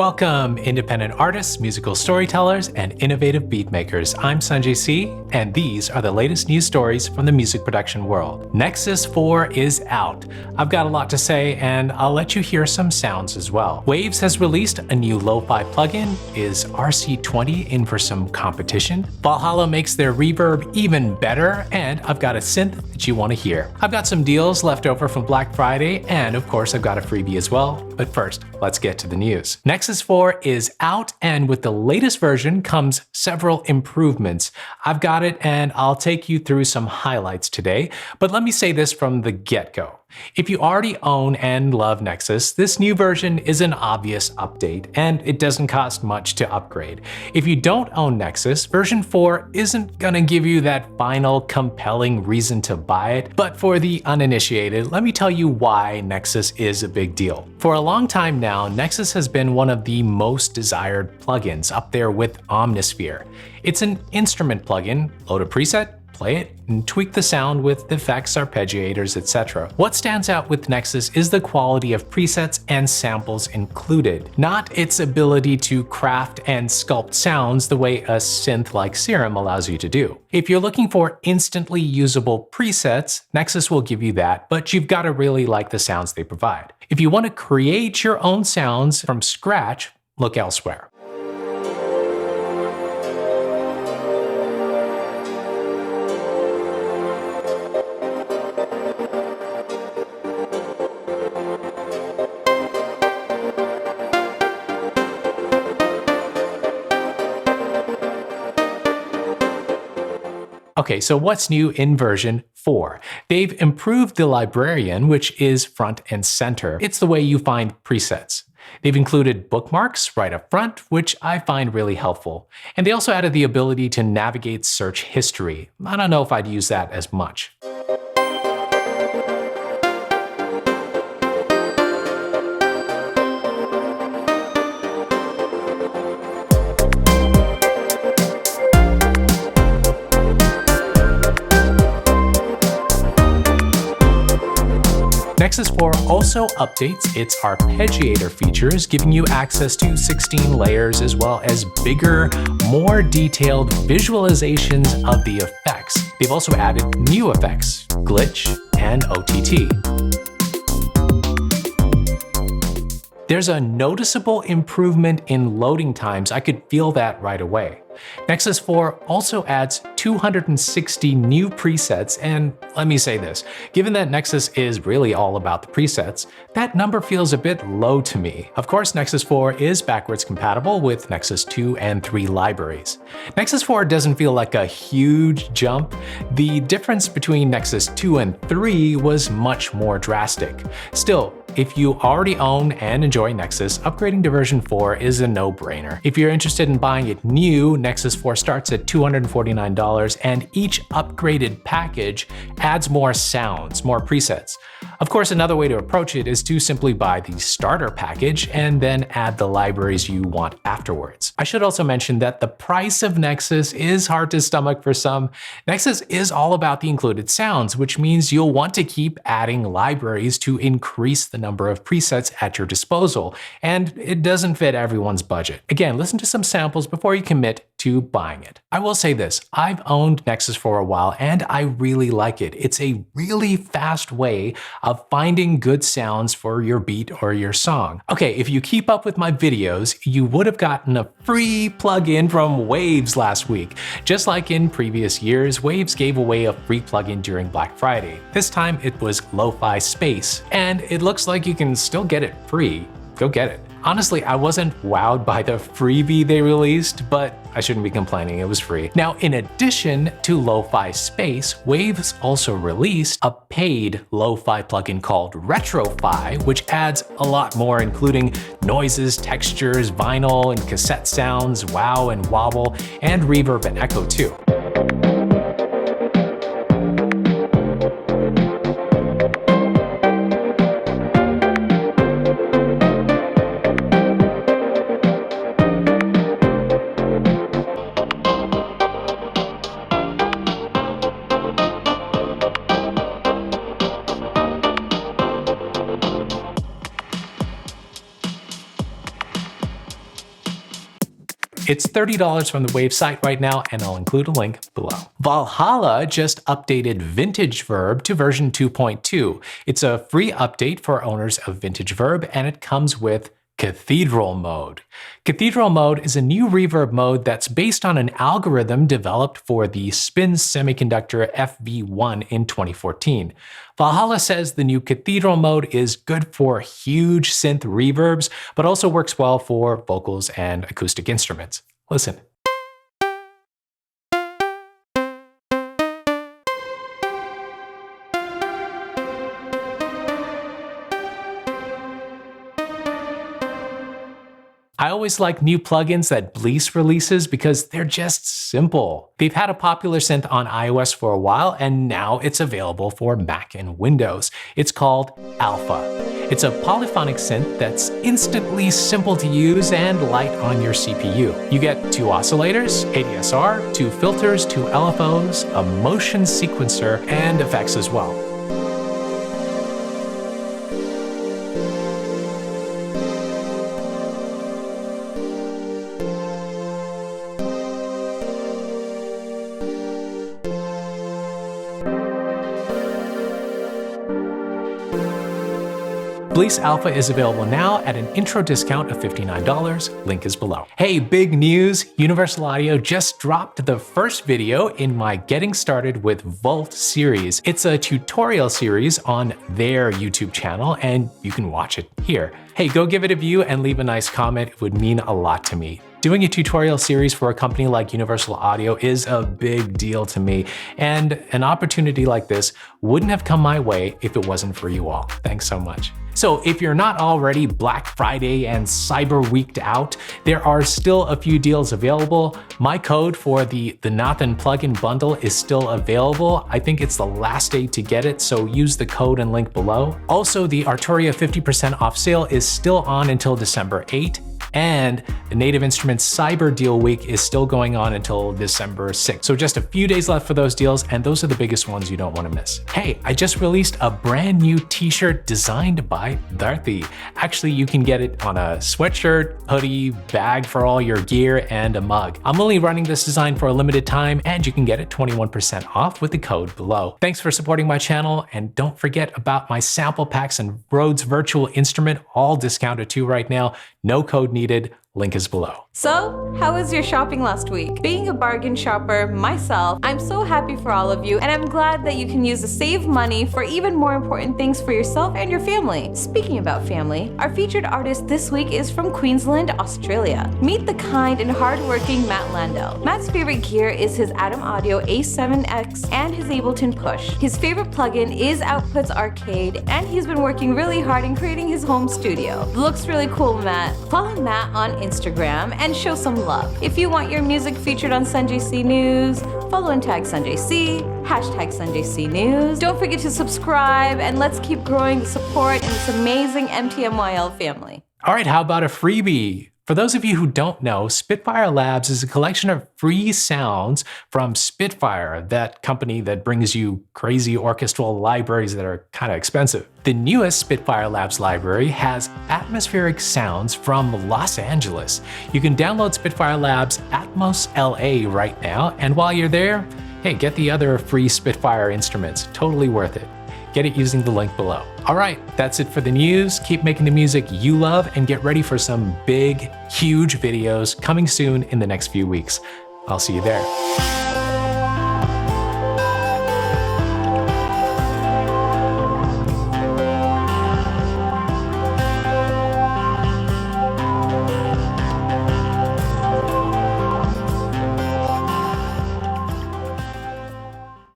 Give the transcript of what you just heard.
Welcome, independent artists, musical storytellers, and innovative beat makers. I'm SanjayC, and these are the latest news stories from the music production world. Nexus 4 is out. I've got a lot to say, and I'll let you hear some sounds as well. Waves has released a new lo-fi plugin. Is RC20 in for some competition? Valhalla makes their reverb even better, and I've got a synth that you want to hear. I've got some deals left over from Black Friday, and of course I've got a freebie as well. But first, let's get to the news. Nexus 4 is out, and with the latest version comes several improvements. I've got it, and I'll take you through some highlights today, but let me say this from the get-go. If you already own and love Nexus, this new version is an obvious update, and it doesn't cost much to upgrade. If you don't own Nexus, version 4 isn't gonna give you that final compelling reason to buy it, but for the uninitiated, let me tell you why Nexus is a big deal. For a long time now, Nexus has been one of the most desired plugins, up there with Omnisphere. It's an instrument plugin. Load a preset, play it, and tweak the sound with effects, arpeggiators, etc. What stands out with Nexus is the quality of presets and samples included, not its ability to craft and sculpt sounds the way a synth like Serum allows you to do. If you're looking for instantly usable presets, Nexus will give you that, but you've got to really like the sounds they provide. If you want to create your own sounds from scratch, look elsewhere. Okay, so what's new in version 4? They've improved the librarian, which is front and center. It's the way you find presets. They've included bookmarks right up front, which I find really helpful. And they also added the ability to navigate search history. I don't know if I'd use that as much. Nexus 4 also updates its arpeggiator features, giving you access to 16 layers as well as bigger, more detailed visualizations of the effects. They've also added new effects, glitch and OTT. There's a noticeable improvement in loading times. I could feel that right away. Nexus 4 also adds 260 new presets, and let me say this, given that Nexus is really all about the presets, that number feels a bit low to me. Of course, Nexus 4 is backwards compatible with Nexus 2 and 3 libraries. Nexus 4 doesn't feel like a huge jump. The difference between Nexus 2 and 3 was much more drastic. Still, if you already own and enjoy Nexus, upgrading to version 4 is a no-brainer. If you're interested in buying it new, Nexus 4 starts at $249, and each upgraded package adds more sounds, more presets. Of course, another way to approach it is to simply buy the starter package and then add the libraries you want afterwards. I should also mention that the price of Nexus is hard to stomach for some. Nexus is all about the included sounds, which means you'll want to keep adding libraries to increase the number of presets at your disposal, and it doesn't fit everyone's budget. Again, listen to some samples before you commit to buying it. I will say this, I've owned Nexus for a while and I really like it. It's a really fast way of finding good sounds for your beat or your song. Okay, if you keep up with my videos, you would have gotten a free plugin from Waves last week. Just like in previous years, Waves gave away a free plugin during Black Friday. This time it was Lo-Fi Space, and it looks like you can still get it free. Go get it. Honestly, I wasn't wowed by the freebie they released, but I shouldn't be complaining, it was free. Now, in addition to Lo-Fi Space, Waves also released a paid lo-fi plugin called Retro-Fi, which adds a lot more, including noises, textures, vinyl and cassette sounds, wow and wobble, and reverb and echo too. It's $30 from the Wave site right now, and I'll include a link below. Valhalla just updated Vintage Verb to version 2.2. It's a free update for owners of Vintage Verb, and it comes with Cathedral Mode. Cathedral Mode is a new reverb mode that's based on an algorithm developed for the spin semiconductor FV1 in 2014. Valhalla says the new Cathedral Mode is good for huge synth reverbs, but also works well for vocals and acoustic instruments. Listen. I always like new plugins that Bliss releases because they're just simple. They've had a popular synth on iOS for a while, and now it's available for Mac and Windows. It's called Alpha. It's a polyphonic synth that's instantly simple to use and light on your CPU. You get 2 oscillators, ADSR, 2 filters, 2 LFOs, a motion sequencer, and effects as well. Bliss Alpha is available now at an intro discount of $59. Link is below. Hey, big news! Universal Audio just dropped the first video in my Getting Started with Volt series. It's a tutorial series on their YouTube channel, and you can watch it here. Hey, go give it a view and leave a nice comment. It would mean a lot to me. Doing a tutorial series for a company like Universal Audio is a big deal to me, and an opportunity like this wouldn't have come my way if it wasn't for you all. Thanks so much. So if you're not already Black Friday and Cyber Weeked out, there are still a few deals available. My code for the Nathan plugin bundle is still available. I think it's the last day to get it, so use the code and link below. Also, the Arturia 50% off sale is still on until December 8th. And the Native Instruments Cyber Deal Week is still going on until December 6th. So just a few days left for those deals, and those are the biggest ones you don't want to miss. Hey, I just released a brand new t-shirt designed by Dharthi. Actually, you can get it on a sweatshirt, hoodie, bag for all your gear, and a mug. I'm only running this design for a limited time, and you can get it 21% off with the code below. Thanks for supporting my channel, and don't forget about my sample packs and Rhodes Virtual Instrument, all discounted too right now. No code needed. Link is below. So, how was your shopping last week? Being a bargain shopper myself, I'm so happy for all of you, and I'm glad that you can use the saved money for even more important things for yourself and your family. Speaking about family, our featured artist this week is from Queensland, Australia. Meet the kind and hardworking Matt Landau. Matt's favorite gear is his Atom Audio A7X and his Ableton Push. His favorite plugin is Outputs Arcade, and he's been working really hard in creating his home studio. Looks really cool, Matt. Follow Matt on Instagram and show some love. If you want your music featured on SanjayC News, follow and tag SanjayC, hashtag SanjayC News. Don't forget to subscribe, and let's keep growing the support in this amazing MTMYL family. All right, how about a freebie? For those of you who don't know, Spitfire Labs is a collection of free sounds from Spitfire, that company that brings you crazy orchestral libraries that are kind of expensive. The newest Spitfire Labs library has atmospheric sounds from Los Angeles. You can download Spitfire Labs Atmos LA right now, and while you're there, hey, get the other free Spitfire instruments. Totally worth it. Get it using the link below. All right, that's it for the news. Keep making the music you love and get ready for some big, huge videos coming soon in the next few weeks. I'll see you there.